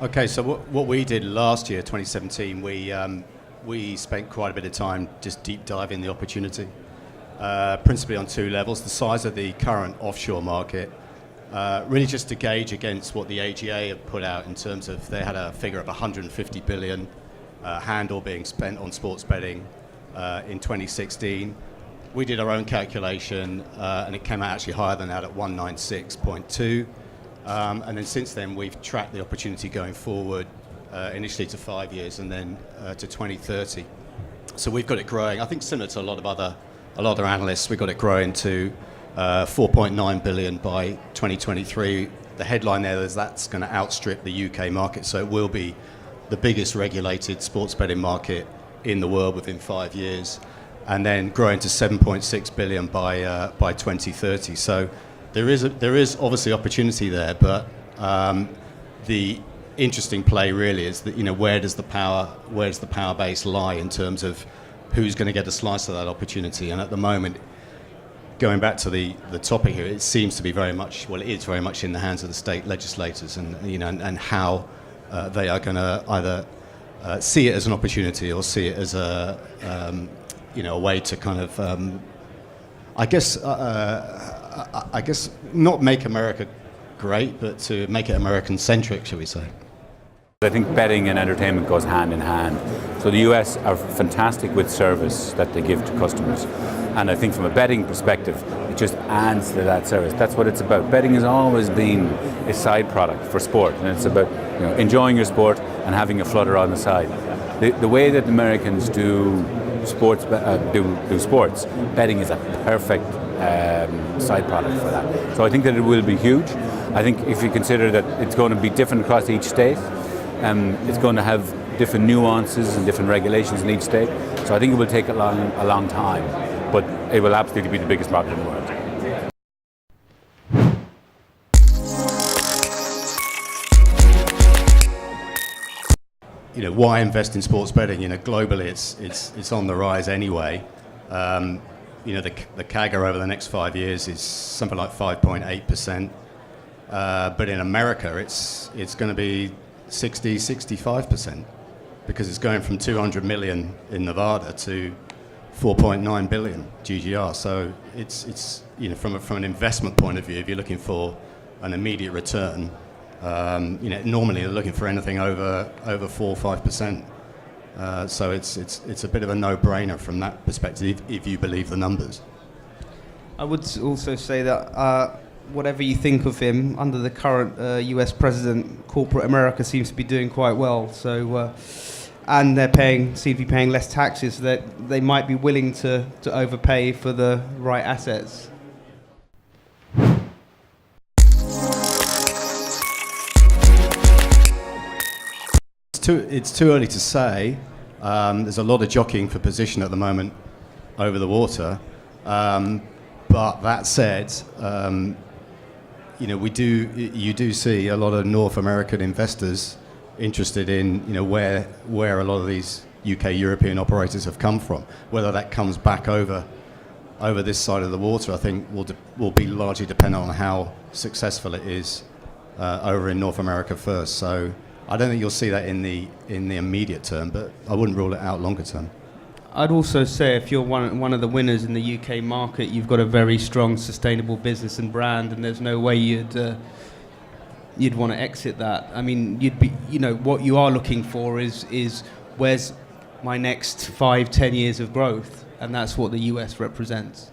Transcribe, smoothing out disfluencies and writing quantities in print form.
Okay, so what we did last year, 2017, we spent quite a bit of time just deep diving the opportunity, principally on two levels: the size of the current offshore market, really just to gauge against what the AGA had put out in terms of they had a figure of 150 billion handle being spent on sports betting in 2016. We did our own calculation, and it came out actually higher than that at 196.2. And then since then, we've tracked the opportunity going forward, initially to 5 years and then to 2030. So we've got it growing. I think similar to a lot of other analysts, we've got it growing to 4.9 billion by 2023. The headline there is that's going to outstrip the UK market, so it will be the biggest regulated sports betting market in the world within 5 years, and then growing to 7.6 billion by 2030. So there is obviously opportunity there, but the interesting play really is that, where does the power base lie in terms of who's going to get a slice of that opportunity? And at the moment, going back to the topic here, it seems to be it is very much in the hands of the state legislators, and and how they are going to either see it as an opportunity or see it as a way to kind of I guess not make America great, but to make it American-centric, shall we say. I think betting and entertainment goes hand in hand. So the US are fantastic with service that they give to customers. And I think from a betting perspective, it just adds to that service. That's what it's about. Betting has always been a side product for sport, and it's about enjoying your sport and having a flutter on the side. The way that Americans do sports, betting is a perfect side product for that. So I think that it will be huge. I think if you consider that it's going to be different across each state, it's going to have different nuances and different regulations in each state. So I think it will take a long time, but it will absolutely be the biggest market in the world. Why invest in sports betting? Globally, it's on the rise anyway. The CAGR over the next 5 years is something like 5.8%. But in America, it's going to be 65%, because it's going from 200 million in Nevada to 4.9 billion GGR. So it's from an investment point of view, if you're looking for an immediate return, normally you're looking for anything over 4 or 5%. So it's a bit of a no-brainer from that perspective, if you believe the numbers. I would also say that whatever you think of him, under the current US president, corporate America seems to be doing quite well. So, and seem to be paying less taxes, so that they might be willing to overpay for the right assets. It's too early to say. There's a lot of jockeying for position at the moment over the water. But that said, you do see a lot of North American investors interested in where a lot of these UK European operators have come from. Whether that comes back over this side of the water, I think will be largely dependent on how successful it is over in North America first. So I don't think you'll see that in the immediate term, but I wouldn't rule it out longer term. I'd also say if you're one of the winners in the UK market, you've got a very strong, sustainable business and brand, and there's no way you'd want to exit that. I mean, what you are looking for is where's my next 5-10 years of growth, and that's what the US represents.